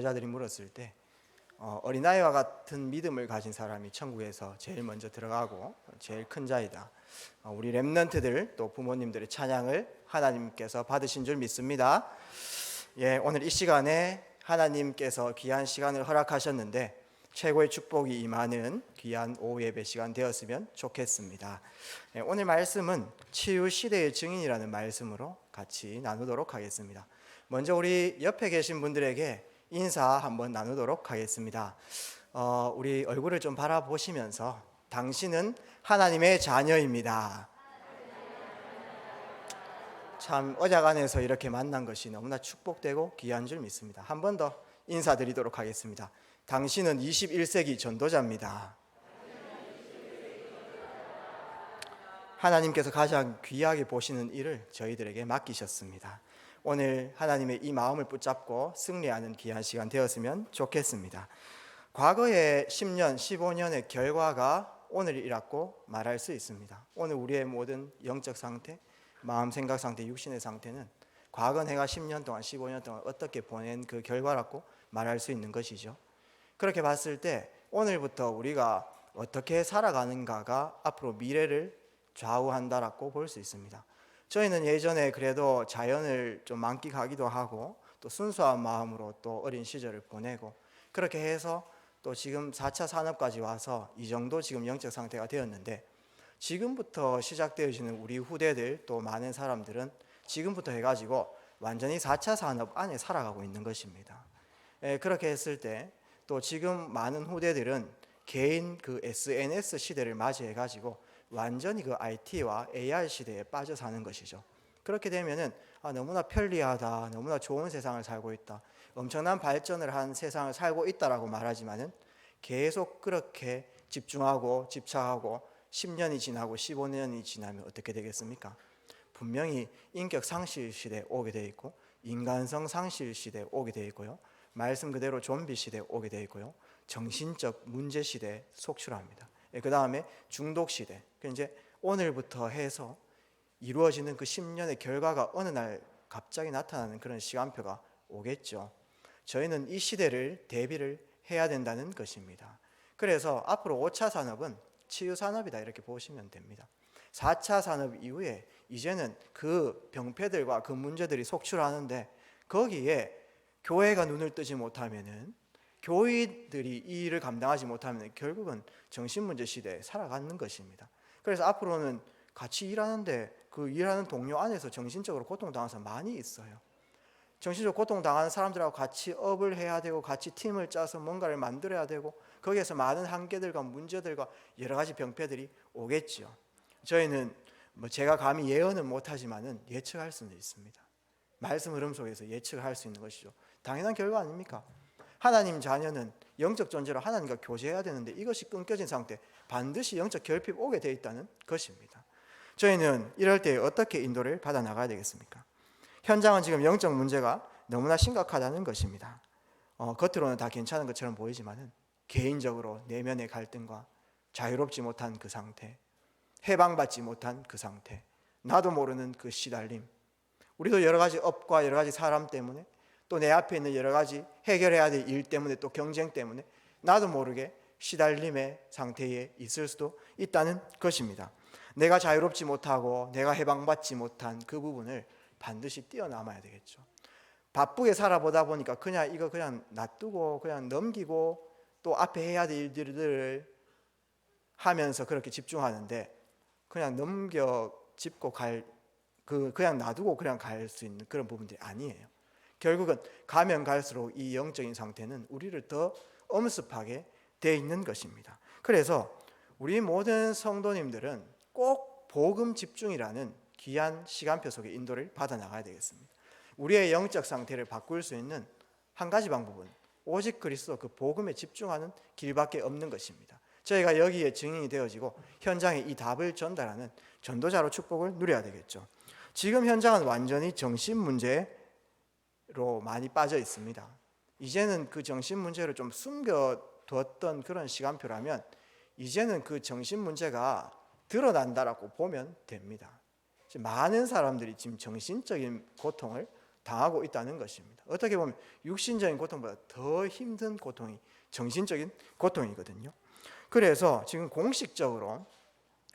여자들이 물었을 때 어린아이와 같은 믿음을 가진 사람이 천국에서 제일 먼저 들어가고 제일 큰 자이다. 우리 렘넌트들 또 부모님들의 찬양을 하나님께서 받으신 줄 믿습니다. 오늘 이 시간에 하나님께서 귀한 시간을 허락하셨는데 최고의 축복이 임하는 귀한 오후 예배 시간 되었으면 좋겠습니다. 오늘 말씀은 치유 시대의 증인이라는 말씀으로 같이 나누도록 하겠습니다. 먼저 우리 옆에 계신 분들에게 인사 한번 나누도록 하겠습니다. 우리 얼굴을 좀 바라보시면서 당신은 하나님의 자녀입니다. 참 언약안에서 이렇게 만난 것이 너무나 축복되고 귀한 줄 믿습니다. 한 번 더 인사드리도록 하겠습니다. 당신은 21세기 전도자입니다. 하나님께서 가장 귀하게 보시는 일을 저희들에게 맡기셨습니다. 오늘 하나님의 이 마음을 붙잡고 승리하는 귀한 시간 되었으면 좋겠습니다. 과거의 10년, 15년의 결과가 오늘이라고 말할 수 있습니다. 오늘 우리의 모든 영적 상태, 마음, 생각 상태, 육신의 상태는 과거 내가 10년 동안, 15년 동안 어떻게 보낸 그 결과라고 말할 수 있는 것이죠. 그렇게 봤을 때 오늘부터 우리가 어떻게 살아가는가가 앞으로 미래를 좌우한다라고 볼 수 있습니다. 저희는 예전에 그래도 자연을 좀 만끽하기도 하고 또 순수한 마음으로 또 어린 시절을 보내고 그렇게 해서 또 지금 4차 산업까지 와서 이 정도 지금 영적 상태가 되었는데, 지금부터 시작되어지는 우리 후대들 또 많은 사람들은 지금부터 해가지고 완전히 4차 산업 안에 살아가고 있는 것입니다. 그렇게 했을 때 또 지금 많은 후대들은 개인 그 SNS 시대를 맞이해가지고 완전히 그 IT와 AR 시대에 빠져 사는 것이죠. 그렇게 되면은 너무나 편리하다, 너무나 좋은 세상을 살고 있다, 엄청난 발전을 한 세상을 살고 있다라고 말하지만은 계속 그렇게 집중하고 집착하고 10년이 지나고 15년이 지나면 어떻게 되겠습니까? 분명히 인격 상실 시대에 오게 되어 있고 인간성 상실 시대에 오게 되어 있고요, 말씀 그대로 좀비 시대에 오게 되어 있고요, 정신적 문제 시대에 속출합니다. 그 다음에 중독 시대, 이제 오늘부터 해서 이루어지는 그 10년의 결과가 어느 날 갑자기 나타나는 그런 시간표가 오겠죠. 저희는 이 시대를 대비를 해야 된다는 것입니다. 그래서 앞으로 5차 산업은 치유 산업이다 이렇게 보시면 됩니다. 4차 산업 이후에 이제는 그 병폐들과 그 문제들이 속출하는데 거기에 교회가 눈을 뜨지 못하면은, 교회들이 이 일을 감당하지 못하면 결국은 정신문제 시대에 살아가는 것입니다. 그래서 앞으로는 같이 일하는데 그 일하는 동료 안에서 정신적으로 고통당하는 사람 많이 있어요. 정신적으로 고통당하는 사람들하고 같이 업을 해야 되고 같이 팀을 짜서 뭔가를 만들어야 되고 거기에서 많은 한계들과 문제들과 여러 가지 병폐들이 오겠죠. 저희는 제가 감히 예언은 못하지만은 예측할 수는 있습니다. 말씀 흐름 속에서 예측을 할 수 있는 것이죠. 당연한 결과 아닙니까? 하나님 자녀는 영적 존재로 하나님과 교제해야 되는데 이것이 끊겨진 상태, 반드시 영적 결핍 오게 되어 있다는 것입니다. 저희는 이럴 때 어떻게 인도를 받아 나가야 되겠습니까? 현장은 지금 영적 문제가 너무나 심각하다는 것입니다. 겉으로는 다 괜찮은 것처럼 보이지만은 개인적으로 내면의 갈등과 자유롭지 못한 그 상태, 해방받지 못한 그 상태, 나도 모르는 그 시달림, 우리도 여러 가지 업과 여러 가지 사람 때문에 또 내 앞에 있는 여러 가지 해결해야 될 일 때문에 또 경쟁 때문에 나도 모르게 시달림의 상태에 있을 수도 있다는 것입니다. 내가 자유롭지 못하고 내가 해방받지 못한 그 부분을 반드시 뛰어넘어야 되겠죠. 바쁘게 살아보다 보니까 그냥 이거 그냥 놔두고 그냥 넘기고 또 앞에 해야 될 일들을 하면서 그렇게 집중하는데 그냥 넘겨 짚고 그냥 놔두고 그냥 갈 수 있는 그런 부분들이 아니에요. 결국은 가면 갈수록 이 영적인 상태는 우리를 더 엄습하게 되어 있는 것입니다. 그래서 우리 모든 성도님들은 꼭 복음 집중이라는 귀한 시간표 속에 인도를 받아 나가야 되겠습니다. 우리의 영적 상태를 바꿀 수 있는 한 가지 방법은 오직 그리스도 그 복음에 집중하는 길밖에 없는 것입니다. 저희가 여기에 증인이 되어지고 현장에 이 답을 전달하는 전도자로 축복을 누려야 되겠죠. 지금 현장은 완전히 정신 문제로 많이 빠져 있습니다. 이제는 그 정신 문제를 좀 숨겨두었던 그런 시간표라면 이제는 그 정신 문제가 드러난다라고 보면 됩니다. 많은 사람들이 지금 정신적인 고통을 당하고 있다는 것입니다. 어떻게 보면 육신적인 고통보다 더 힘든 고통이 정신적인 고통이거든요. 그래서 지금 공식적으로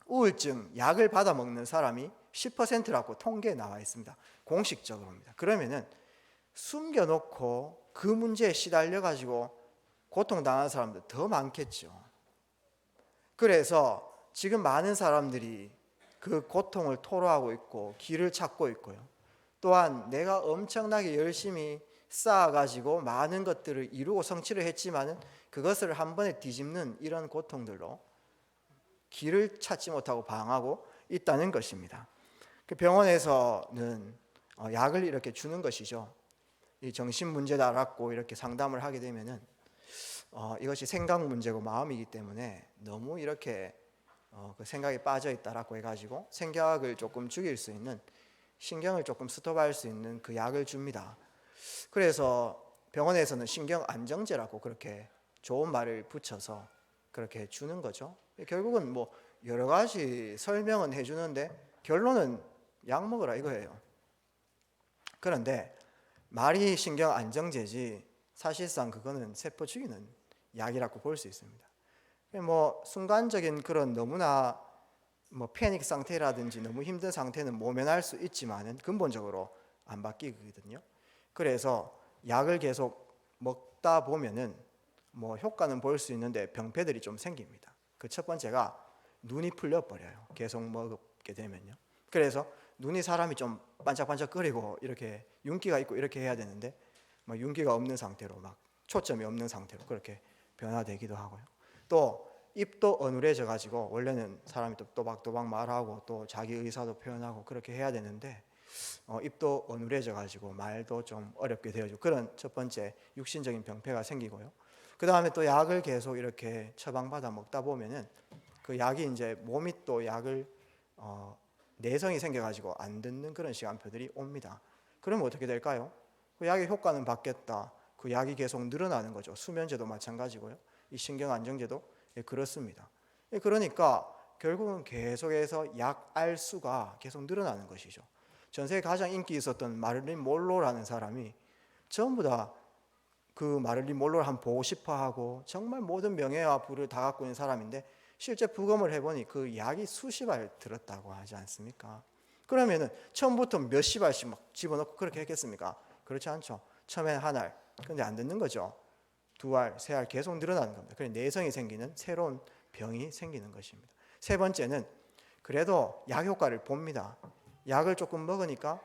우울증 약을 받아 먹는 사람이 10%라고 통계에 나와 있습니다. 공식적으로입니다. 그러면은 숨겨놓고 그 문제에 시달려 가지고 고통당하는 사람들 더 많겠죠. 그래서 지금 많은 사람들이 그 고통을 토로하고 있고 길을 찾고 있고요. 또한 내가 엄청나게 열심히 쌓아가지고 많은 것들을 이루고 성취를 했지만은 그것을 한 번에 뒤집는 이런 고통들로 길을 찾지 못하고 방황하고 있다는 것입니다. 그 병원에서는 약을 이렇게 주는 것이죠. 이 정신 문제다 알았고 이렇게 상담을 하게 되면은 이것이 생각 문제고 마음이기 때문에 너무 이렇게 그 생각에 빠져 있다라고 해가지고 생각을 조금 죽일 수 있는, 신경을 조금 스톱할 수 있는 그 약을 줍니다. 그래서 병원에서는 신경 안정제라고 그렇게 좋은 말을 붙여서 그렇게 주는 거죠. 결국은 뭐 여러 가지 설명은 해주는데 결론은 약 먹으라 이거예요. 그런데 말이 신경 안정제지 사실상 그거는 세포 죽이는 약이라고 볼 수 있습니다. 뭐 순간적인 그런 너무나 뭐 패닉 상태라든지 너무 힘든 상태는 모면할 수 있지만은 근본적으로 안 바뀌거든요. 그래서 약을 계속 먹다 보면은 뭐 효과는 볼 수 있는데 병폐들이 좀 생깁니다. 그 첫 번째가 눈이 풀려 버려요. 계속 먹게 되면요. 그래서 눈이 사람이 좀 반짝반짝거리고 이렇게 윤기가 있고 이렇게 해야 되는데 막 윤기가 없는 상태로 막 초점이 없는 상태로 그렇게 변화되기도 하고요. 또 입도 어눌해져 가지고 원래는 사람이 또 또박또박 말하고 또 자기 의사도 표현하고 그렇게 해야 되는데 입도 어눌해져 가지고 말도 좀 어렵게 되어지고 그런 첫 번째 육신적인 병폐가 생기고요. 그 다음에 또 약을 계속 이렇게 처방받아 먹다 보면은 그 약이 이제 몸이 또 약을 내성이 생겨가지고 안 듣는 그런 시간표들이 옵니다. 그러면 어떻게 될까요? 그 약의 효과는 받겠다. 그 약이 계속 늘어나는 거죠. 수면제도 마찬가지고요. 이 신경 안정제도 그렇습니다. 그러니까 결국은 계속해서 약 알수가 계속 늘어나는 것이죠. 전 세계 가장 인기 있었던 마릴린 몰로라는 사람이 전부 다 그 마릴린 몰로를 한번 보고 싶어하고 정말 모든 명예와 부를 다 갖고 있는 사람인데 실제 부검을 해보니 그 약이 수십 알 들었다고 하지 않습니까? 그러면은 처음부터 몇십 알씩 막 집어넣고 그렇게 했겠습니까? 그렇지 않죠. 처음엔 한 알, 근데 안 듣는 거죠. 두 알, 세 알 계속 늘어나는 겁니다. 그래서 내성이 생기는 새로운 병이 생기는 것입니다. 세 번째는 그래도 약 효과를 봅니다. 약을 조금 먹으니까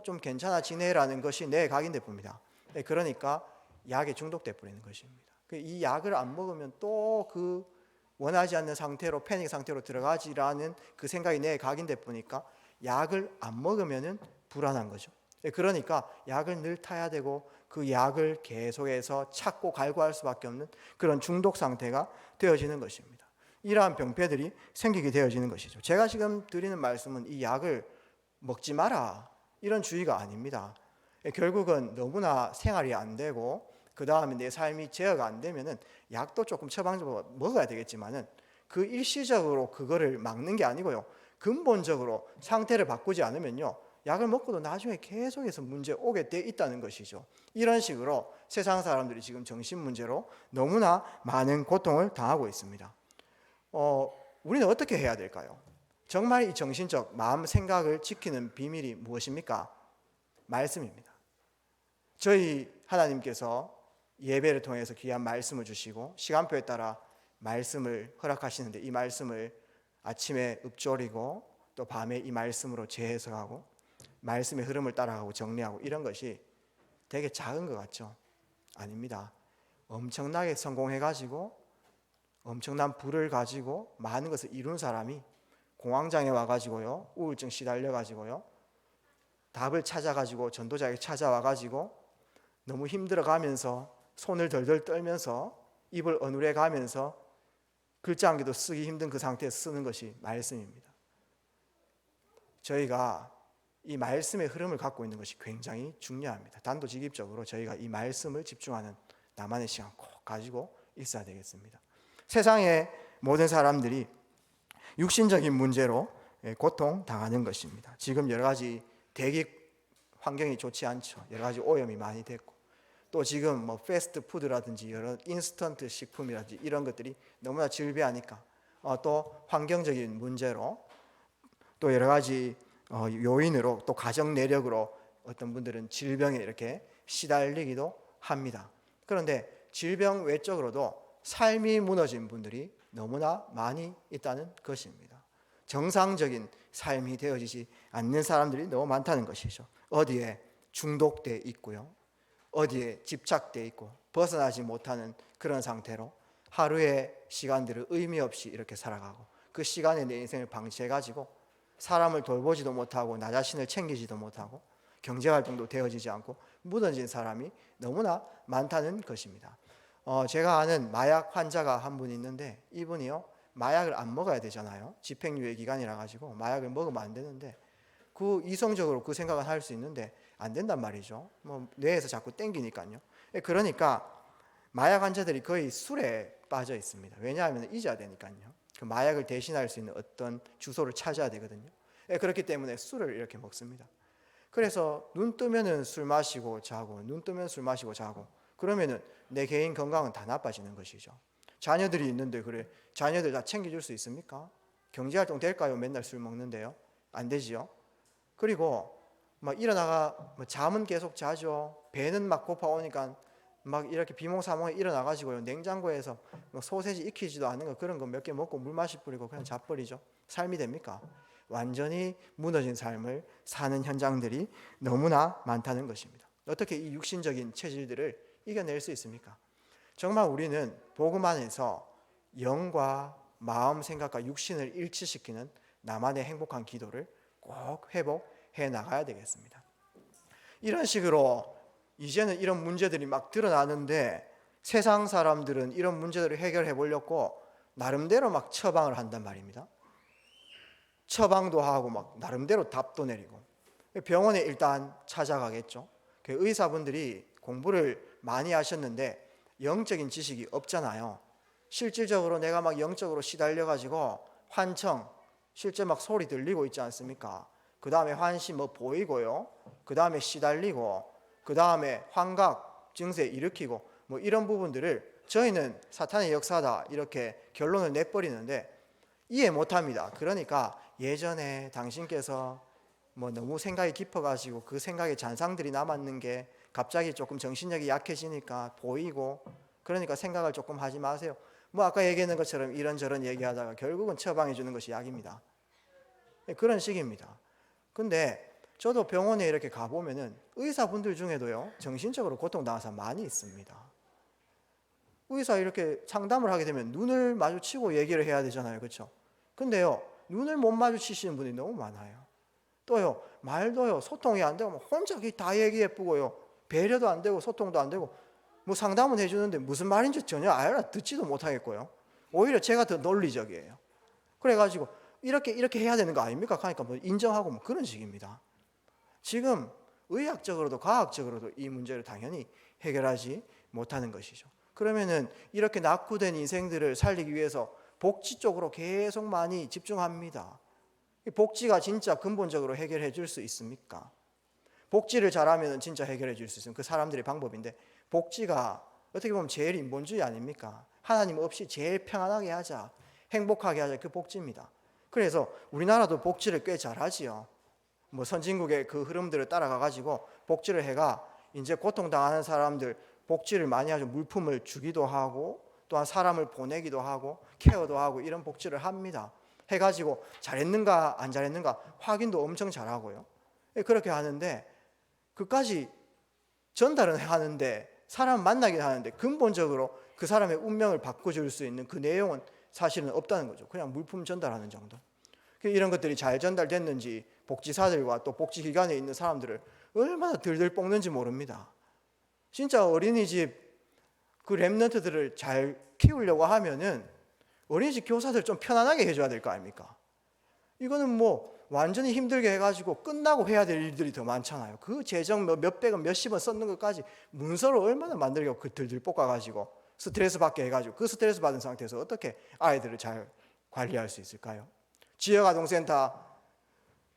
좀 괜찮아지네라는 것이 내 각인돼 봅니다. 그러니까 약에 중독돼 버리는 것입니다. 이 약을 안 먹으면 또 그 원하지 않는 상태로 패닉 상태로 들어가지라는 그 생각이 내 각인돼 보니까 약을 안 먹으면은 불안한 거죠. 그러니까 약을 늘 타야 되고 그 약을 계속해서 찾고 갈구할 수밖에 없는 그런 중독 상태가 되어지는 것입니다. 이러한 병폐들이 생기게 되어지는 것이죠. 제가 지금 드리는 말씀은 이 약을 먹지 마라 이런 주의가 아닙니다. 결국은 너무나 생활이 안 되고 그 다음에 내 삶이 제어가 안 되면은 약도 조금 처방적으로 먹어야 되겠지만은 그 일시적으로 그거를 막는 게 아니고요. 근본적으로 상태를 바꾸지 않으면요. 약을 먹고도 나중에 계속해서 문제 오게 돼 있다는 것이죠. 이런 식으로 세상 사람들이 지금 정신 문제로 너무나 많은 고통을 당하고 있습니다. 우리는 어떻게 해야 될까요? 정말 이 정신적 마음 생각을 지키는 비밀이 무엇입니까? 말씀입니다. 저희 하나님께서 예배를 통해서 귀한 말씀을 주시고 시간표에 따라 말씀을 허락하시는데 이 말씀을 아침에 읊조리고 또 밤에 이 말씀으로 재해석하고 말씀의 흐름을 따라가고 정리하고 이런 것이 되게 작은 것 같죠? 아닙니다. 엄청나게 성공해가지고 엄청난 부를 가지고 많은 것을 이룬 사람이 공황장애 와가지고요, 우울증 시달려가지고요, 답을 찾아가지고 전도자에게 찾아와가지고 너무 힘들어가면서 손을 덜덜 떨면서 입을 어눌해 가면서 글자 한 개도 쓰기 힘든 그 상태에서 쓰는 것이 말씀입니다. 저희가 이 말씀의 흐름을 갖고 있는 것이 굉장히 중요합니다. 단도직입적으로 저희가 이 말씀을 집중하는 나만의 시간 꼭 가지고 있어야 되겠습니다. 세상의 모든 사람들이 육신적인 문제로 고통당하는 것입니다. 지금 여러 가지 대기 환경이 좋지 않죠. 여러 가지 오염이 많이 됐고, 또 지금 뭐 패스트푸드라든지 여러 인스턴트 식품이라든지 이런 것들이 너무나 질비하니까 또 환경적인 문제로 또 여러 가지 요인으로 또 가정 내력으로 어떤 분들은 질병에 이렇게 시달리기도 합니다. 그런데 질병 외적으로도 삶이 무너진 분들이 너무나 많이 있다는 것입니다. 정상적인 삶이 되어지지 않는 사람들이 너무 많다는 것이죠. 어디에 중독돼 있고요, 어디에 집착돼 있고 벗어나지 못하는 그런 상태로 하루의 시간들을 의미 없이 이렇게 살아가고, 그 시간에 내 인생을 방치해가지고 사람을 돌보지도 못하고 나 자신을 챙기지도 못하고 경제활동도 되어지지 않고 무너진 사람이 너무나 많다는 것입니다. 제가 아는 마약 환자가 한 분 있는데, 이분이요, 마약을 안 먹어야 되잖아요. 집행유예 기간이라 가지고 마약을 먹으면 안 되는데, 그 이성적으로 그 생각은 할 수 있는데 안 된단 말이죠. 뭐 뇌에서 자꾸 땡기니까요. 그러니까 마약 환자들이 거의 술에 빠져 있습니다. 왜냐하면 잊어야 되니까요. 그 마약을 대신할 수 있는 어떤 주소를 찾아야 되거든요. 그렇기 때문에 술을 이렇게 먹습니다. 그래서 눈 뜨면은 술 마시고 자고, 눈 뜨면 술 마시고 자고, 그러면은 내 개인 건강은 다 나빠지는 것이죠. 자녀들이 있는데 그래 자녀들 다 챙겨줄 수 있습니까? 경제활동 될까요? 맨날 술 먹는데요. 안 되지요. 그리고 막 일어나가 잠은 계속 자죠. 배는 막 고파오니까 막 이렇게 비몽사몽에 일어나가지고요, 냉장고에서 뭐 소세지 익히지도 않은 거 그런 거 몇 개 먹고 물 마시 뿌리고 그냥 자버리죠. 삶이 됩니까? 완전히 무너진 삶을 사는 현장들이 너무나 많다는 것입니다. 어떻게 이 육신적인 체질들을 이겨낼 수 있습니까? 정말 우리는 복음 안에서 영과 마음, 생각과 육신을 일치시키는 나만의 행복한 기도를 꼭 회복해 나가야 되겠습니다. 이런 식으로 이제는 이런 문제들이 막 드러나는데, 세상 사람들은 이런 문제들을 해결해 보려고 나름대로 막 처방을 한단 말입니다. 처방도 하고 막 나름대로 답도 내리고, 병원에 일단 찾아가겠죠. 의사분들이 공부를 많이 하셨는데 영적인 지식이 없잖아요. 실질적으로 내가 막 영적으로 시달려가지고 환청, 실제 막 소리 들리고 있지 않습니까? 그 다음에 환시 뭐 보이고요, 그 다음에 시달리고, 그 다음에 환각 증세 일으키고, 뭐 이런 부분들을 저희는 사탄의 역사다 이렇게 결론을 내버리는데 이해 못합니다. 그러니까 예전에 당신께서 뭐 너무 생각이 깊어가지고 그 생각에 잔상들이 남았는 게 갑자기 조금 정신력이 약해지니까 보이고, 그러니까 생각을 조금 하지 마세요. 뭐 아까 얘기했는 것처럼 이런저런 얘기하다가 결국은 처방해 주는 것이 약입니다. 그런 식입니다. 근데 저도 병원에 이렇게 가보면은 의사분들 중에도요, 정신적으로 고통당한 사람 많이 있습니다. 의사 이렇게 상담을 하게 되면 눈을 마주치고 얘기를 해야 되잖아요. 그렇죠? 근데요, 눈을 못 마주치시는 분이 너무 많아요. 또요, 말도요, 소통이 안 되고 혼자 다 얘기해 보고요, 배려도 안 되고 소통도 안 되고, 뭐 상담은 해주는데 무슨 말인지 전혀 알아듣지도 못하겠고요. 오히려 제가 더 논리적이에요. 그래가지고 이렇게 해야 되는 거 아닙니까? 하니까 뭐 인정하고 뭐 그런 식입니다. 지금 의학적으로도 과학적으로도 이 문제를 당연히 해결하지 못하는 것이죠. 그러면은 이렇게 낙후된 인생들을 살리기 위해서 복지 쪽으로 계속 많이 집중합니다. 복지가 진짜 근본적으로 해결해 줄 수 있습니까? 복지를 잘하면 진짜 해결해 줄 수 있으면 그 사람들의 방법인데, 복지가 어떻게 보면 제일 인본주의 아닙니까? 하나님 없이 제일 평안하게 하자, 행복하게 하자, 그 복지입니다. 그래서 우리나라도 복지를 꽤 잘하지요. 뭐 선진국의 그 흐름들을 따라가 가지고 복지를 해가 이제 고통당하는 사람들 복지를 많이 하죠. 물품을 주기도 하고 또한 사람을 보내기도 하고 케어도 하고 이런 복지를 합니다. 해가지고 잘했는가 안 잘했는가 확인도 엄청 잘하고요. 그렇게 하는데, 그까지 전달은 하는데 사람 만나긴 하는데 근본적으로 그 사람의 운명을 바꿔줄 수 있는 그 내용은 사실은 없다는 거죠. 그냥 물품 전달하는 정도. 이런 것들이 잘 전달됐는지 복지사들과 또 복지기관에 있는 사람들을 얼마나 들들 볶는지 모릅니다. 진짜 어린이집 그 랩런트들을 잘 키우려고 하면은 어린이집 교사들 좀 편안하게 해줘야 될 거 아닙니까? 이거는 뭐 완전히 힘들게 해가지고 끝나고 해야 될 일들이 더 많잖아요. 그 재정 몇백 원, 몇십 원 썼는 것까지 문서를 얼마나 만들려고 그 들들 볶아가지고 스트레스 받게 해가지고 그 스트레스 받은 상태에서 어떻게 아이들을 잘 관리할 수 있을까요? 지역아동센터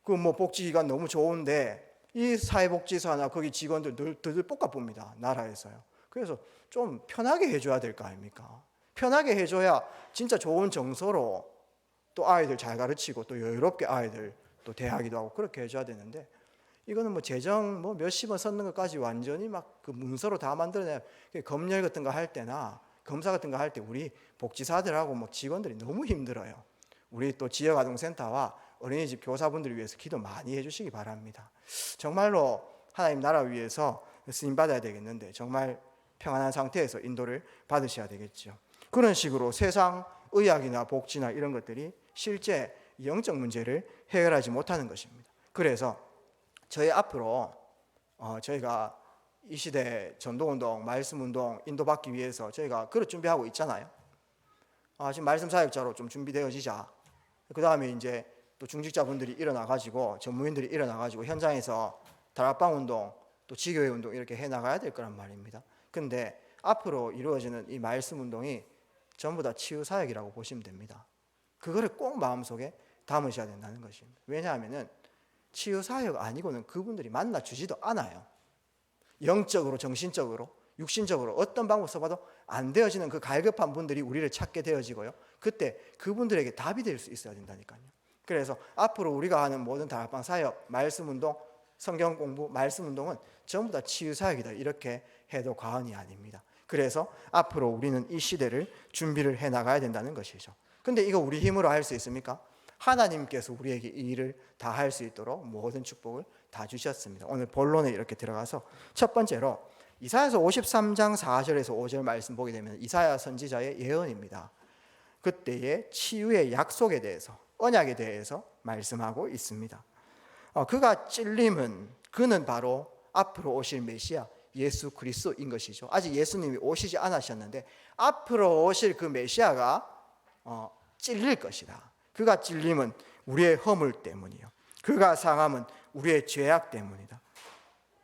그 뭐 복지기관 너무 좋은데 이 사회복지사나 거기 직원들 늘 볶아봅니다. 나라에서요. 그래서 좀 편하게 해줘야 될 거 아닙니까? 편하게 해줘야 진짜 좋은 정서로 또 아이들 잘 가르치고 또 여유롭게 아이들 또 대하기도 하고 그렇게 해줘야 되는데, 이거는 뭐 재정 뭐 몇십원 썼는 것까지 완전히 막 그 문서로 다 만들어내. 검열 같은 거 할 때나 검사 같은 거 할 때 우리 복지사들하고 뭐 직원들이 너무 힘들어요. 우리 또 지역아동센터와 어린이집 교사분들을 위해서 기도 많이 해주시기 바랍니다. 정말로 하나님 나라 위해서 쓰임 받아야 되겠는데 정말 평안한 상태에서 인도를 받으셔야 되겠죠. 그런 식으로 세상 의학이나 복지나 이런 것들이 실제 영적 문제를 해결하지 못하는 것입니다. 그래서 저희 앞으로 저희가 이 시대 전도운동, 말씀운동 인도받기 위해서 저희가 그릇 준비하고 있잖아요. 지금 말씀 사역자로 좀 준비되어지자. 그 다음에 이제 또 중직자분들이 일어나가지고 전무인들이 일어나가지고 현장에서 다락방 운동, 또 지교회 운동 이렇게 해나가야 될 거란 말입니다. 근데 앞으로 이루어지는 이 말씀 운동이 전부 다 치유 사역이라고 보시면 됩니다. 그거를 꼭 마음속에 담으셔야 된다는 것입니다. 왜냐하면은 치유 사역 아니고는 그분들이 만나 주지도 않아요. 영적으로, 정신적으로, 육신적으로 어떤 방법 써봐도 안 되어지는 그 갈급한 분들이 우리를 찾게 되어지고요. 그때 그분들에게 답이 될 수 있어야 된다니까요. 그래서 앞으로 우리가 하는 모든 다락방 사역, 말씀 운동, 성경 공부, 말씀 운동은 전부 다 치유 사역이다. 이렇게 해도 과언이 아닙니다. 그래서 앞으로 우리는 이 시대를 준비를 해 나가야 된다는 것이죠. 근데 이거 우리 힘으로 할 수 있습니까? 하나님께서 우리에게 이 일을 다 할 수 있도록 모든 축복을 다 주셨습니다. 오늘 본론에 이렇게 들어가서 첫 번째로 이사야서 53장 4절에서 5절 말씀 보게 되면 이사야 선지자의 예언입니다. 그때의 치유의 약속에 대해서, 언약에 대해서 말씀하고 있습니다. 그가 찔림은, 그는 바로 앞으로 오실 메시아 예수 그리스도인 것이죠. 아직 예수님이 오시지 않으셨는데 앞으로 오실 그 메시아가 찔릴 것이다. 그가 찔림은 우리의 허물 때문이요, 그가 상함은 우리의 죄악 때문이다.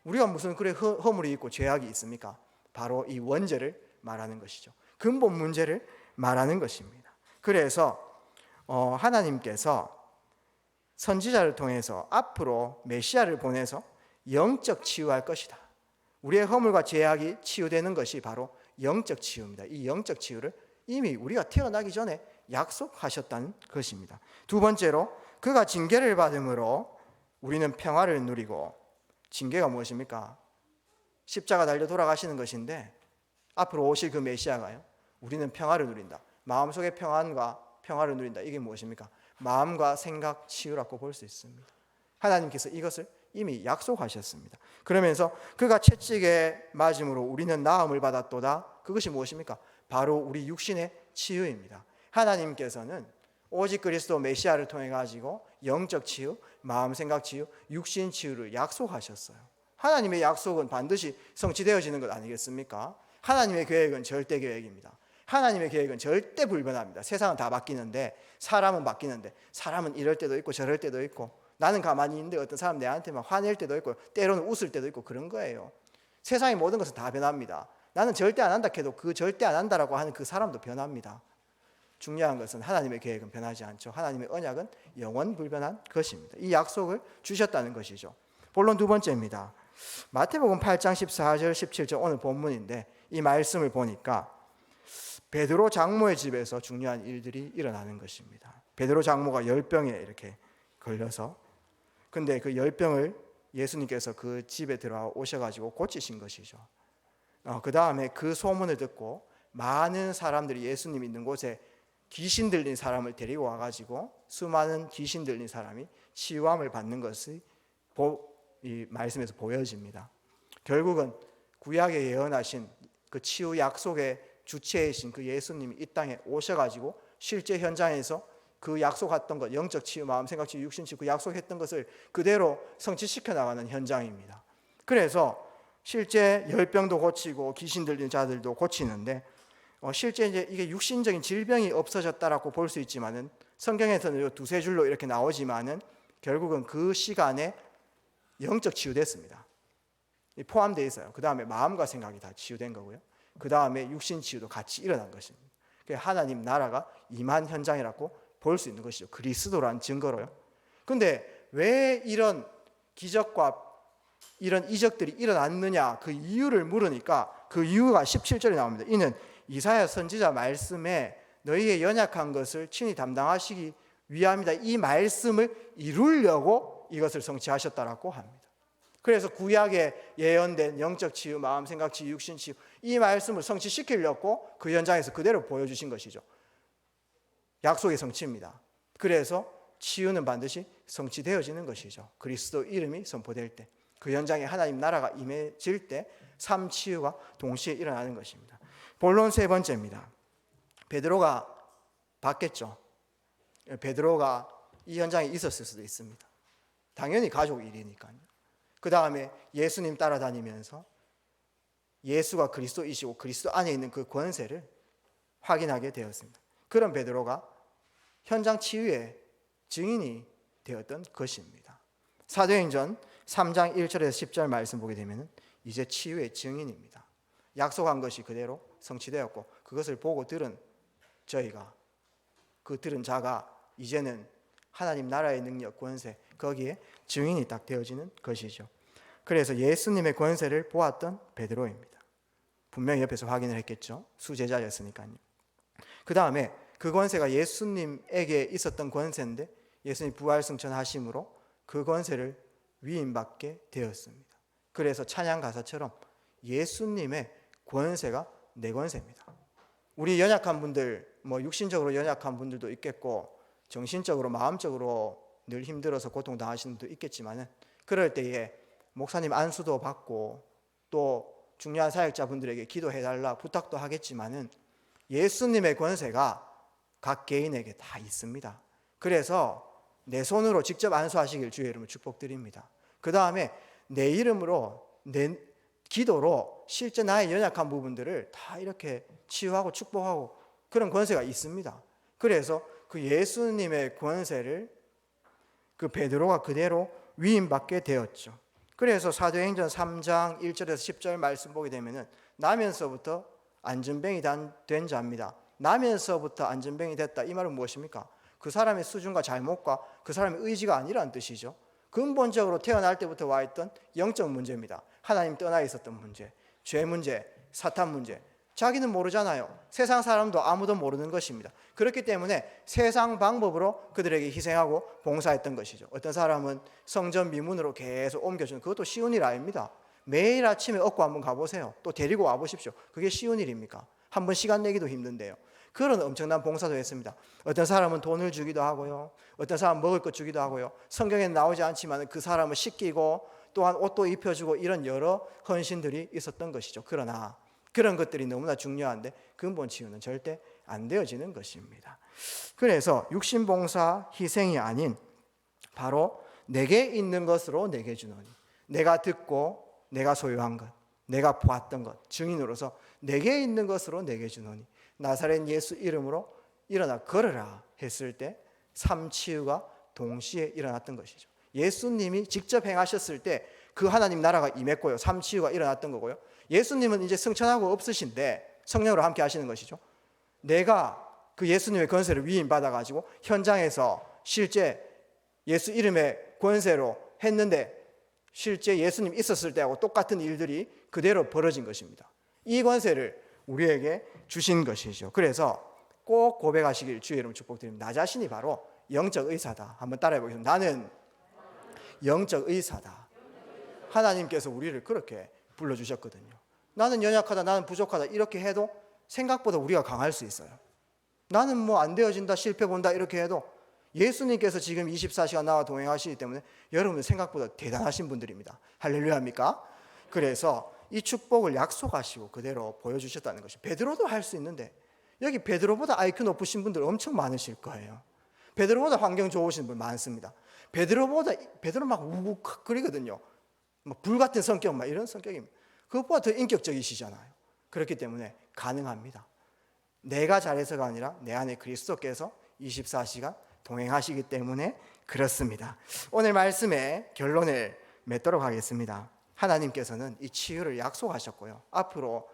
우리가 무슨 그래 허물이 있고 죄악이 있습니까? 바로 이 원죄를 말하는 것이죠. 근본 문제를 말하는 것입니다. 그래서 하나님께서 선지자를 통해서 앞으로 메시아를 보내서 영적 치유할 것이다. 우리의 허물과 죄악이 치유되는 것이 바로 영적 치유입니다. 이 영적 치유를 이미 우리가 태어나기 전에 약속하셨다는 것입니다. 두 번째로 그가 징계를 받음으로 우리는 평화를 누리고, 징계가 무엇입니까? 십자가 달려 돌아가시는 것인데 앞으로 오실 그 메시아가요, 우리는 평화를 누린다. 마음속의 평안과 평화를 누린다. 이게 무엇입니까? 마음과 생각 치유라고 볼 수 있습니다. 하나님께서 이것을 이미 약속하셨습니다. 그러면서 그가 채찍에 맞음으로 우리는 나음을 받았도다. 그것이 무엇입니까? 바로 우리 육신의 치유입니다. 하나님께서는 오직 그리스도 메시아를 통해 가지고 영적 치유, 마음 생각 치유, 육신 치유를 약속하셨어요. 하나님의 약속은 반드시 성취되어지는 것 아니겠습니까? 하나님의 계획은 절대 계획입니다. 하나님의 계획은 절대 불변합니다. 세상은 다 바뀌는데, 사람은 바뀌는데, 사람은 이럴 때도 있고 저럴 때도 있고, 나는 가만히 있는데 어떤 사람 내한테 막 화낼 때도 있고 때로는 웃을 때도 있고 그런 거예요. 세상의 모든 것은 다 변합니다. 나는 절대 안 한다 해도 그 절대 안 한다라고 하는 그 사람도 변합니다. 중요한 것은 하나님의 계획은 변하지 않죠. 하나님의 언약은 영원 불변한 것입니다. 이 약속을 주셨다는 것이죠. 본론 두 번째입니다. 마태복음 8장 14절 17절 오늘 본문인데, 이 말씀을 보니까 베드로 장모의 집에서 중요한 일들이 일어나는 것입니다. 베드로 장모가 열병에 이렇게 걸려서, 근데 그 열병을 예수님께서 그 집에 들어오셔가지고 고치신 것이죠. 그 다음에 그 소문을 듣고 많은 사람들이 예수님 있는 곳에 귀신 들린 사람을 데리고 와가지고 수많은 귀신 들린 사람이 치유함을 받는 것이 이 말씀에서 보여집니다. 결국은 구약에 예언하신 그 치유 약속의 주체이신 그 예수님이 이 땅에 오셔가지고 실제 현장에서 그 약속했던 것, 영적 치유, 마음 생각 치유, 육신 치유, 그 약속했던 것을 그대로 성취시켜 나가는 현장입니다. 그래서 실제 열병도 고치고 귀신 들린 자들도 고치는데, 실제 이제 이게 육신적인 질병이 없어졌다라고 볼 수 있지만은, 성경에서는 두세 줄로 이렇게 나오지만은 결국은 그 시간에 영적 치유됐습니다. 포함되어 있어요. 그 다음에 마음과 생각이 다 치유된 거고요. 그 다음에 육신 치유도 같이 일어난 것입니다. 하나님 나라가 임한 현장이라고 볼 수 있는 것이죠. 그리스도란 증거로요. 근데 왜 이런 기적과 이런 이적들이 일어났느냐 그 이유를 물으니까 그 이유가 17절에 나옵니다. 이는 이사야 선지자 말씀에 너희의 연약한 것을 친히 담당하시기 위함이다. 이 말씀을 이루려고 이것을 성취하셨다라고 합니다. 그래서 구약에 예언된 영적 치유, 마음, 생각 치유, 육신 치유 이 말씀을 성취시키려고 그 현장에서 그대로 보여주신 것이죠. 약속의 성취입니다. 그래서 치유는 반드시 성취되어지는 것이죠. 그리스도 이름이 선포될 때, 그 현장에 하나님 나라가 임해질 때 삶 치유가 동시에 일어나는 것입니다. 본론 세 번째입니다. 베드로가 봤겠죠. 베드로가 이 현장에 있었을 수도 있습니다. 당연히 가족 일이니까요. 그 다음에 예수님 따라다니면서 예수가 그리스도이시고 그리스도 안에 있는 그 권세를 확인하게 되었습니다. 그런 베드로가 현장 치유의 증인이 되었던 것입니다. 사도행전 3장 1절에서 10절 말씀 보게 되면 이제 치유의 증인입니다. 약속한 것이 그대로 성취되었고 그것을 보고 들은 저희가, 그 들은 자가 이제는 하나님 나라의 능력, 권세 거기에 증인이 딱 되어지는 것이죠. 그래서 예수님의 권세를 보았던 베드로입니다. 분명히 옆에서 확인을 했겠죠. 수제자였으니까요. 그 다음에 그 권세가 예수님에게 있었던 권세인데 예수님 부활승천하심으로 그 권세를 위임받게 되었습니다. 그래서 찬양 가사처럼 예수님의 권세가 내 권세입니다. 우리 연약한 분들, 육신적으로 연약한 분들도 있겠고 정신적으로 마음적으로 늘 힘들어서 고통당하시는 분도 있겠지만은 그럴 때에 목사님 안수도 받고 또 중요한 사역자분들에게 기도해달라 부탁도 하겠지만은 예수님의 권세가 각 개인에게 다 있습니다. 그래서 내 손으로 직접 안수하시길 주의 이름으로 축복드립니다. 그 다음에 내 이름으로 내 기도로 실제 나의 연약한 부분들을 다 이렇게 치유하고 축복하고 그런 권세가 있습니다. 그래서 그 예수님의 권세를 그 베드로가 그대로 위임받게 되었죠. 그래서 사도행전 3장 1절에서 10절 말씀 보게 되면은 나면서부터 안전병이 된 자입니다. 나면서부터 안전병이 됐다. 이 말은 무엇입니까? 그 사람의 수준과 잘못과 그 사람의 의지가 아니라는 뜻이죠. 근본적으로 태어날 때부터 와 있던 영적 문제입니다. 하나님 떠나 있었던 문제, 죄 문제, 사탄 문제. 자기는 모르잖아요. 세상 사람도 아무도 모르는 것입니다. 그렇기 때문에 세상 방법으로 그들에게 희생하고 봉사했던 것이죠. 어떤 사람은 성전 미문으로 계속 옮겨주는, 그것도 쉬운 일 아닙니다. 매일 아침에 얻고 한번 가보세요. 또 데리고 와보십시오. 그게 쉬운 일입니까? 한번 시간 내기도 힘든데요. 그런 엄청난 봉사도 했습니다. 어떤 사람은 돈을 주기도 하고요. 어떤 사람은 먹을 것 주기도 하고요. 성경에는 나오지 않지만 그 사람을 씻기고 또한 옷도 입혀주고 이런 여러 헌신들이 있었던 것이죠. 그러나 그런 것들이 너무나 중요한데 근본 치유는 절대 안 되어지는 것입니다. 그래서 육신봉사 희생이 아닌 바로 내게 있는 것으로 내게 주노니, 내가 듣고 내가 소유한 것, 내가 보았던 것, 증인으로서 내게 있는 것으로 내게 주노니 나사렛 예수 이름으로 일어나 걸으라 했을 때 삶치유가 동시에 일어났던 것이죠. 예수님이 직접 행하셨을 때 그 하나님 나라가 임했고요. 삶치유가 일어났던 거고요. 예수님은 이제 승천하고 없으신데 성령으로 함께 하시는 것이죠. 내가 그 예수님의 권세를 위임받아가지고 현장에서 실제 예수 이름의 권세로 했는데 실제 예수님 있었을 때하고 똑같은 일들이 그대로 벌어진 것입니다. 이 권세를 우리에게 주신 것이죠. 그래서 꼭 고백하시길 주의 이름으로 축복드립니다. 나 자신이 바로 영적 의사다. 한번 따라해 보겠습니다. 나는 영적 의사다. 하나님께서 우리를 그렇게 불러주셨거든요. 나는 연약하다, 나는 부족하다 이렇게 해도 생각보다 우리가 강할 수 있어요. 나는 뭐 안 되어진다, 실패 본다 이렇게 해도 예수님께서 지금 24시간 나와 동행하시기 때문에 여러분은 생각보다 대단하신 분들입니다. 할렐루야입니까? 그래서 이 축복을 약속하시고 그대로 보여주셨다는 것이 베드로도 할 수 있는데 여기 베드로보다 IQ 높으신 분들 엄청 많으실 거예요. 베드로보다 환경 좋으신 분 많습니다. 베드로 막 우욱거리거든요. 막 불같은 성격, 막 이런 성격입니다. 그것보다 더 인격적이시잖아요. 그렇기 때문에 가능합니다. 내가 잘해서가 아니라 내 안에 그리스도께서 24시간 동행하시기 때문에 그렇습니다. 오늘 말씀의 결론을 맺도록 하겠습니다. 하나님께서는 이 치유를 약속하셨고요. 앞으로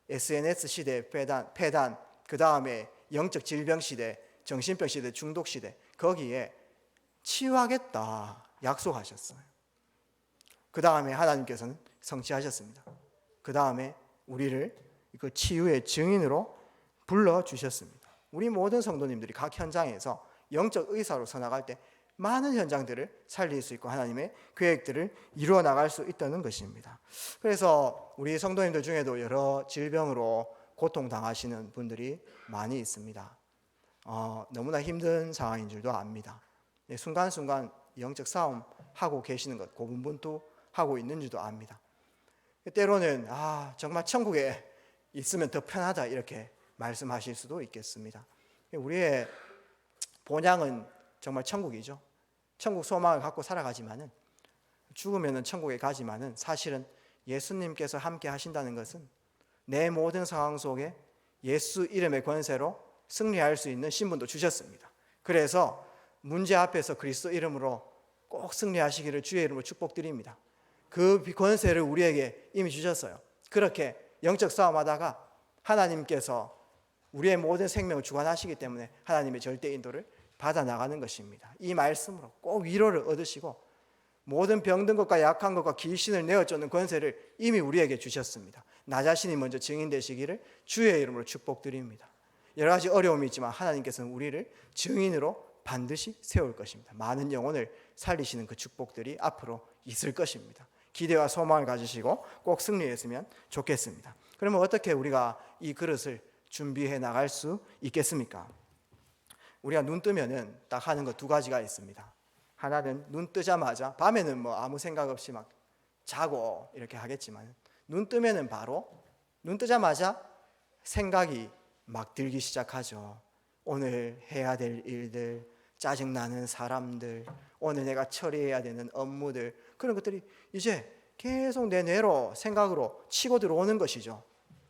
SNS 시대, 폐단, 그 다음에 영적 질병 시대, 정신병 시대, 중독 시대, 거기에 치유하겠다 약속하셨어요. 그 다음에 하나님께서는 성취하셨습니다. 그 다음에 우리를 그 치유의 증인으로 불러주셨습니다. 우리 모든 성도님들이 각 현장에서 영적 의사로 서나갈 때 많은 현장들을 살릴 수 있고 하나님의 계획들을 이루어 나갈 수 있다는 것입니다. 그래서 우리 성도님들 중에도 여러 질병으로 고통당하시는 분들이 많이 있습니다. 너무나 힘든 상황인 줄도 압니다. 순간순간 영적 싸움 하고 계시는 것, 고분분투하고 있는 줄도 압니다. 때로는 정말 천국에 있으면 더 편하다 이렇게 말씀하실 수도 있겠습니다. 우리의 본향은 정말 천국이죠. 천국 소망을 갖고 살아가지만은, 죽으면은 천국에 가지만은, 사실은 예수님께서 함께 하신다는 것은 내 모든 상황 속에 예수 이름의 권세로 승리할 수 있는 신분도 주셨습니다. 그래서 문제 앞에서 그리스도 이름으로 꼭 승리하시기를 주의 이름으로 축복드립니다. 그 권세를 우리에게 이미 주셨어요. 그렇게 영적 싸움하다가 하나님께서 우리의 모든 생명을 주관하시기 때문에 하나님의 절대 인도를 받아 나가는 것입니다. 이 말씀으로 꼭 위로를 얻으시고 모든 병든 것과 약한 것과 귀신을 내어쫓는 권세를 이미 우리에게 주셨습니다. 나 자신이 먼저 증인 되시기를 주의 이름으로 축복드립니다. 여러 가지 어려움이 있지만 하나님께서는 우리를 증인으로 반드시 세울 것입니다. 많은 영혼을 살리시는 그 축복들이 앞으로 있을 것입니다. 기대와 소망을 가지시고 꼭 승리했으면 좋겠습니다. 그러면 어떻게 우리가 이 그릇을 준비해 나갈 수 있겠습니까? 우리가 눈 뜨면은 딱 하는 것 두 가지가 있습니다. 하나는 눈 뜨자마자, 밤에는 뭐 아무 생각 없이 막 자고 이렇게 하겠지만, 눈 뜨면은 바로 눈 뜨자마자 생각이 막 들기 시작하죠. 오늘 해야 될 일들, 짜증나는 사람들, 오늘 내가 처리해야 되는 업무들, 그런 것들이 이제 계속 내 뇌로 생각으로 치고 들어오는 것이죠.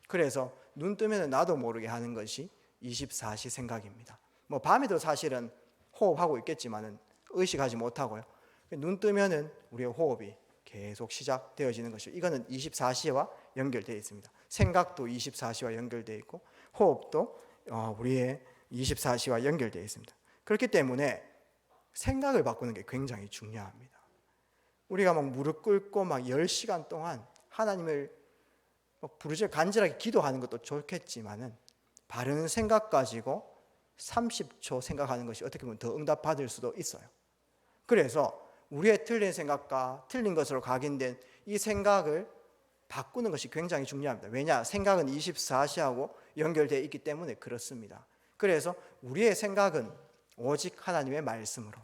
그래서 눈 뜨면 나도 모르게 하는 것이 24시 생각입니다. 뭐 밤에도 사실은 호흡하고 있겠지만은 의식하지 못하고요. 눈 뜨면은 우리의 호흡이 계속 시작되어지는 것이죠. 이거는 24시와 연결되어 있습니다. 생각도 24시와 연결되어 있고 호흡도 우리의 24시와 연결되어 있습니다. 그렇기 때문에 생각을 바꾸는 게 굉장히 중요합니다. 우리가 막 무릎 꿇고 막 10시간 동안 하나님을 부르짖어 간절하게 기도하는 것도 좋겠지만은 바른 생각 가지고 30초 생각하는 것이 어떻게 보면 더 응답받을 수도 있어요. 그래서 우리의 틀린 생각과 틀린 것으로 각인된 이 생각을 바꾸는 것이 굉장히 중요합니다. 왜냐? 생각은 24시하고 연결되어 있기 때문에 그렇습니다. 그래서 우리의 생각은 오직 하나님의 말씀으로,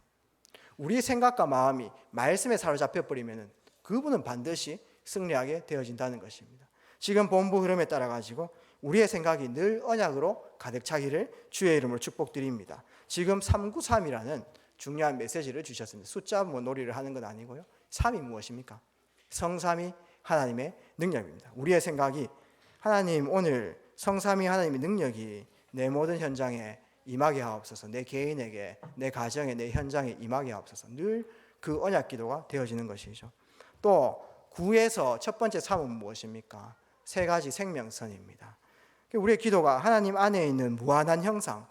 우리 생각과 마음이 말씀에 사로잡혀 버리면 그분은 반드시 승리하게 되어진다는 것입니다. 지금 본부 흐름에 따라 가지고 우리의 생각이 늘 언약으로 가득 차기를 주의 이름으로 축복드립니다. 지금 393이라는 중요한 메시지를 주셨습니다. 숫자 놀이를 하는 건 아니고요. 3이 무엇입니까? 성삼위 하나님의 능력입니다. 우리의 생각이 하나님, 오늘 성삼위 하나님의 능력이 내 모든 현장에 임하게 하옵소서, 내 개인에게, 내 가정에, 내 현장에 임하게 하옵소서, 늘 그 언약 기도가 되어지는 것이죠. 또 9에서 첫 번째 3은 무엇입니까? 세 가지 생명선입니다. 우리의 기도가 하나님 안에 있는 무한한 형상,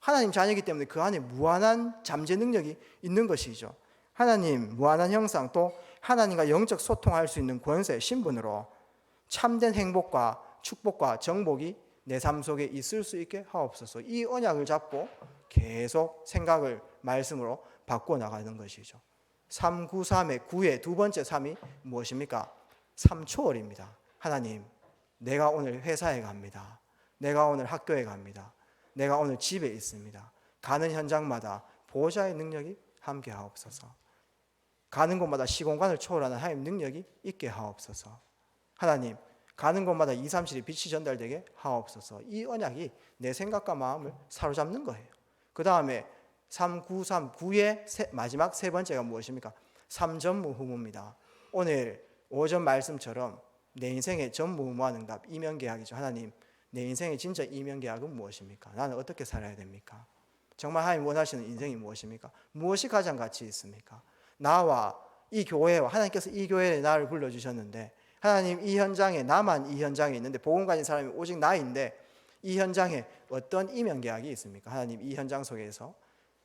하나님 자녀이기 때문에 그 안에 무한한 잠재 능력이 있는 것이죠. 하나님 무한한 형상, 또 하나님과 영적 소통할 수 있는 권세, 신분으로 참된 행복과 축복과 정복이 내 삶 속에 있을 수 있게 하옵소서. 이 언약을 잡고 계속 생각을 말씀으로 바꿔 나가는 것이죠. 393의 9의 두 번째 3이 무엇입니까? 3초월입니다. 하나님, 내가 오늘 회사에 갑니다. 내가 오늘 학교에 갑니다. 내가 오늘 집에 있습니다. 가는 현장마다 보호자의 능력이 함께 하옵소서. 가는 곳마다 시공간을 초월하는 하나님 능력이 있게 하옵소서. 하나님, 가는 곳마다 2, 3실이 빛이 전달되게 하옵소서. 이 언약이 내 생각과 마음을 사로잡는 거예요. 그 다음에 393, 9의 마지막 세 번째가 무엇입니까? 3전무후무입니다. 오늘 오전 말씀처럼 내 인생의 전무후무한 응답, 이면계약이죠. 하나님, 내 인생의 진짜 이면계약은 무엇입니까? 나는 어떻게 살아야 됩니까? 정말 하나님 원하시는 인생이 무엇입니까? 무엇이 가장 가치 있습니까? 나와 이 교회와 하나님께서 이 교회에 나를 불러주셨는데, 하나님, 이 현장에, 나만 이 현장에 있는데 복음 가진 사람이 오직 나인데 이 현장에 어떤 이면계약이 있습니까? 하나님, 이 현장 속에서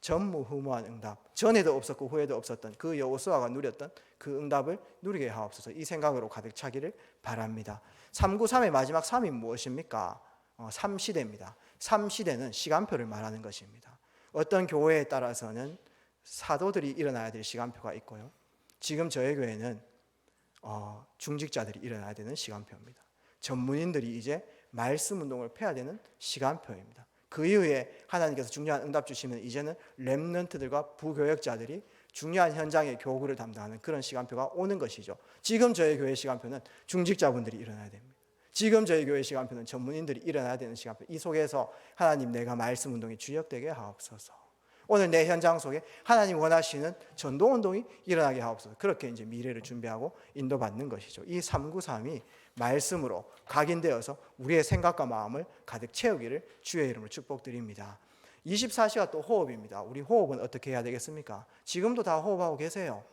전무후무한 응답, 전에도 없었고 후에도 없었던 그 여호수아가 누렸던 그 응답을 누리게 하옵소서. 이 생각으로 가득 차기를 바랍니다. 393의 마지막 3이 무엇입니까? 3시대입니다. 3시대는 시간표를 말하는 것입니다. 어떤 교회에 따라서는 사도들이 일어나야 될 시간표가 있고요. 지금 저희 교회는 중직자들이 일어나야 되는 시간표입니다. 전문인들이 이제 말씀 운동을 펴야 되는 시간표입니다. 그 이후에 하나님께서 중요한 응답 주시면 이제는 렘넌트들과 부교역자들이 중요한 현장의 교구를 담당하는 그런 시간표가 오는 것이죠. 지금 저희 교회 시간표는 중직자분들이 일어나야 됩니다. 지금 저희 교회 시간표는 전문인들이 일어나야 되는 시간표. 이 속에서 하나님, 내가 말씀 운동이 주역되게 하옵소서. 오늘 내 현장 속에 하나님 원하시는 전도 운동이 일어나게 하옵소서. 그렇게 이제 미래를 준비하고 인도받는 것이죠. 이 393이 말씀으로 각인되어서 우리의 생각과 마음을 가득 채우기를 주의 이름으로 축복드립니다. 24시가 또 호흡입니다. 우리 호흡은 어떻게 해야 되겠습니까? 지금도 다 호흡하고 계세요.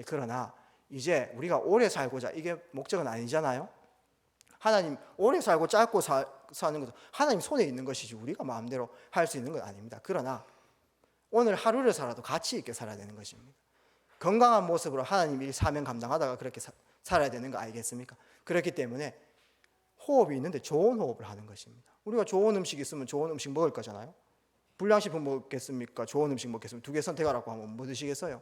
그러나 이제 우리가 오래 살고자, 이게 목적은 아니잖아요. 하나님 오래 살고 짧고 사는 것은 하나님 손에 있는 것이지 우리가 마음대로 할 수 있는 건 아닙니다. 그러나 오늘 하루를 살아도 가치 있게 살아야 되는 것입니다. 건강한 모습으로 하나님 일 사명 감당하다가 그렇게 살아야 되는 거 아니겠습니까? 그렇기 때문에 호흡이 있는데 좋은 호흡을 하는 것입니다. 우리가 좋은 음식 있으면 좋은 음식 먹을 거잖아요. 불량식품 먹겠습니까? 좋은 음식 먹겠습니까? 두 개 선택하라고 하면 뭐 드시겠어요?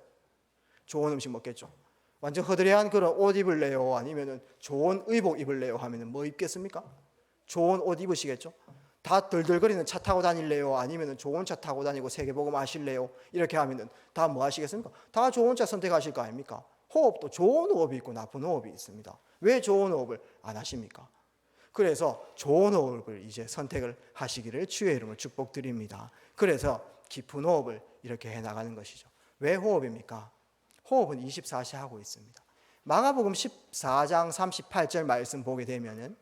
좋은 음식 먹겠죠. 완전 허드레한 그런 옷 입을래요? 아니면 좋은 의복 입을래요? 하면 뭐 입겠습니까? 좋은 옷 입으시겠죠. 다 덜덜거리는 차 타고 다닐래요? 아니면 좋은 차 타고 다니고 세계복음 하실래요? 이렇게 하면 다 뭐 하시겠습니까? 다 좋은 차 선택하실 거 아닙니까? 호흡도 좋은 호흡이 있고 나쁜 호흡이 있습니다. 왜 좋은 호흡을 안 하십니까? 그래서 좋은 호흡을 이제 선택을 하시기를 주의 이름으로 축복드립니다. 그래서 깊은 호흡을 이렇게 해나가는 것이죠. 왜 호흡입니까? 호흡은 24시 하고 있습니다. 마가복음 14장 38절 말씀 보게 되면은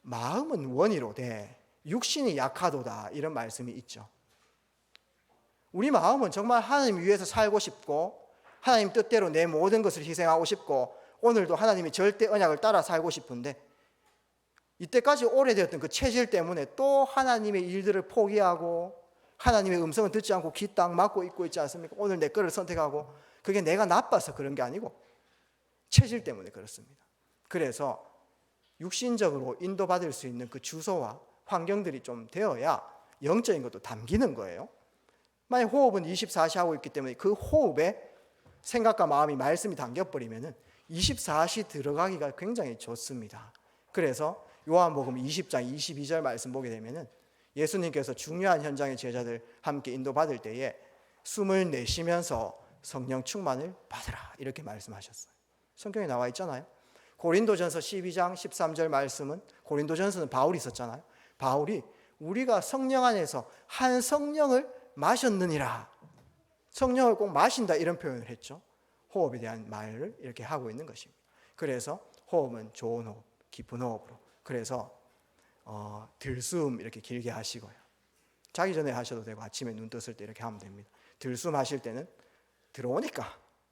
마음은 원이로 돼 육신이 약하도다, 이런 말씀이 있죠. 우리 마음은 정말 하나님 위해서 살고 싶고 하나님 뜻대로 내 모든 것을 희생하고 싶고 오늘도 하나님의 절대 언약을 따라 살고 싶은데 이때까지 오래되었던 그 체질 때문에 또 하나님의 일들을 포기하고 하나님의 음성을 듣지 않고 귀 딱 막고 있고 있지 않습니까? 오늘 내 거를 선택하고, 그게 내가 나빠서 그런 게 아니고 체질 때문에 그렇습니다. 그래서 육신적으로 인도받을 수 있는 그 주소와 환경들이 좀 되어야 영적인 것도 담기는 거예요. 만약 호흡은 24시 하고 있기 때문에 그 호흡에 생각과 마음이 말씀이 담겨버리면 24시 들어가기가 굉장히 좋습니다. 그래서 요한복음 20장 22절 말씀 보게 되면 예수님께서 중요한 현장의 제자들 함께 인도받을 때에 숨을 내쉬면서 성령 충만을 받으라, 이렇게 말씀하셨어요. 성경에 나와 있잖아요. 고린도전서 12장 13절 말씀은, 고린도전서는 바울이 썼잖아요. 바울이 우리가 성령 안에서 한 성령을 마셨느니라, 성령을 꼭 마신다, 이런 표현을 했죠. 호흡에 대한 말을 이렇게 하고 있는 것입니다. 그래서 호흡은 좋은 호흡, 깊은 호흡으로. 그래서 들숨 이렇게 길게 하시고요. 자기 전에 하셔도 되고 아침에 눈 떴을 때 이렇게 하면 됩니다. 들숨 하실 때는 들어오니까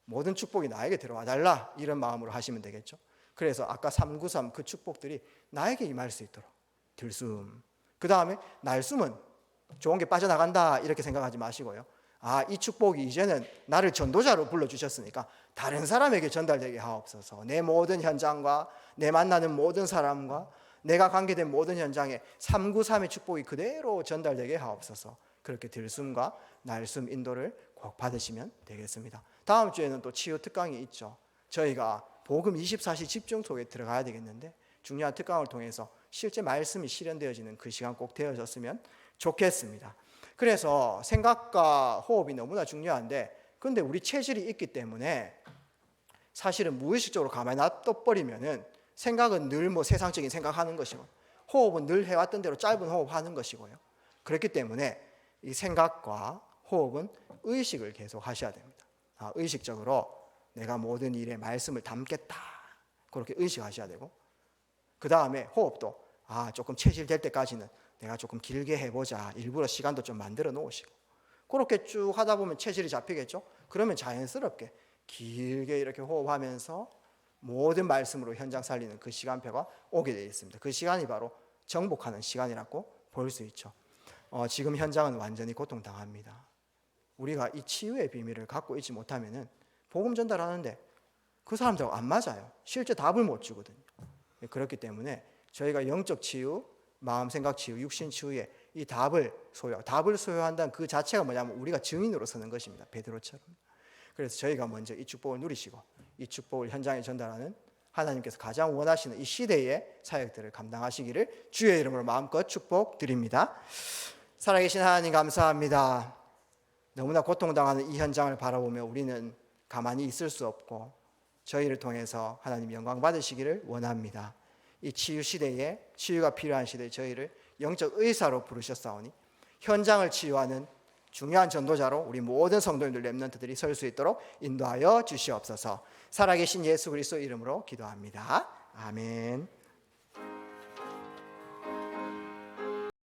모든 축복이 나에게 들어와 달라, 이런 마음으로 하시면 되겠죠. 그래서 아까 393 그 축복들이 나에게 임할 수 있도록 들숨. 그 다음에 날숨은 좋은 게 빠져나간다, 이렇게 생각하지 마시고요. 이 축복이 이제는 나를 전도자로 불러주셨으니까 다른 사람에게 전달되게 하옵소서. 내 모든 현장과 내 만나는 모든 사람과 내가 관계된 모든 현장에 393의 축복이 그대로 전달되게 하옵소서. 그렇게 들숨과 날숨 인도를 꼭 받으시면 되겠습니다. 다음 주에는 또 치유 특강이 있죠. 저희가 복음 24시 집중 속에 들어가야 되겠는데 중요한 특강을 통해서 실제 말씀이 실현되어지는 그 시간 꼭 되어졌으면 좋겠습니다. 그래서 생각과 호흡이 너무나 중요한데, 그런데 우리 체질이 있기 때문에 사실은 무의식적으로 가만히 놔둬버리면은 생각은 늘 세상적인 생각하는 것이고 호흡은 늘 해왔던 대로 짧은 호흡하는 것이고요. 그렇기 때문에 이 생각과 호흡은 의식을 계속 하셔야 됩니다. 의식적으로 내가 모든 일에 말씀을 담겠다, 그렇게 의식하셔야 되고, 그 다음에 호흡도 조금 체질될 때까지는 내가 조금 길게 해보자, 일부러 시간도 좀 만들어 놓으시고, 그렇게 쭉 하다 보면 체질이 잡히겠죠. 그러면 자연스럽게 길게 이렇게 호흡하면서 모든 말씀으로 현장 살리는 그 시간표가 오게 되어 있습니다. 그 시간이 바로 정복하는 시간이라고 볼 수 있죠. 지금 현장은 완전히 고통당합니다. 우리가 이 치유의 비밀을 갖고 있지 못하면은 복음 전달하는데 그 사람들하고 안 맞아요. 실제 답을 못 주거든요. 그렇기 때문에 저희가 영적 치유, 마음 생각 치유, 육신 치유의 이 답을 소유한다는 그 자체가 뭐냐면 우리가 증인으로 서는 것입니다. 베드로처럼. 그래서 저희가 먼저 이 축복을 누리시고 이 축복을 현장에 전달하는 하나님께서 가장 원하시는 이 시대의 사역들을 감당하시기를 주의 이름으로 마음껏 축복드립니다. 살아계신 하나님 감사합니다. 너무나 고통당하는 이 현장을 바라보며 우리는 가만히 있을 수 없고 저희를 통해서 하나님 영광 받으시기를 원합니다. 이 치유 시대에 치유가 필요한 시대에 저희를 영적 의사로 부르셨사오니 현장을 치유하는 중요한 전도자로 우리 모든 성도님들 렘넌트들이 설 수 있도록 인도하여 주시옵소서. 살아계신 예수 그리스도 이름으로 기도합니다. 아멘.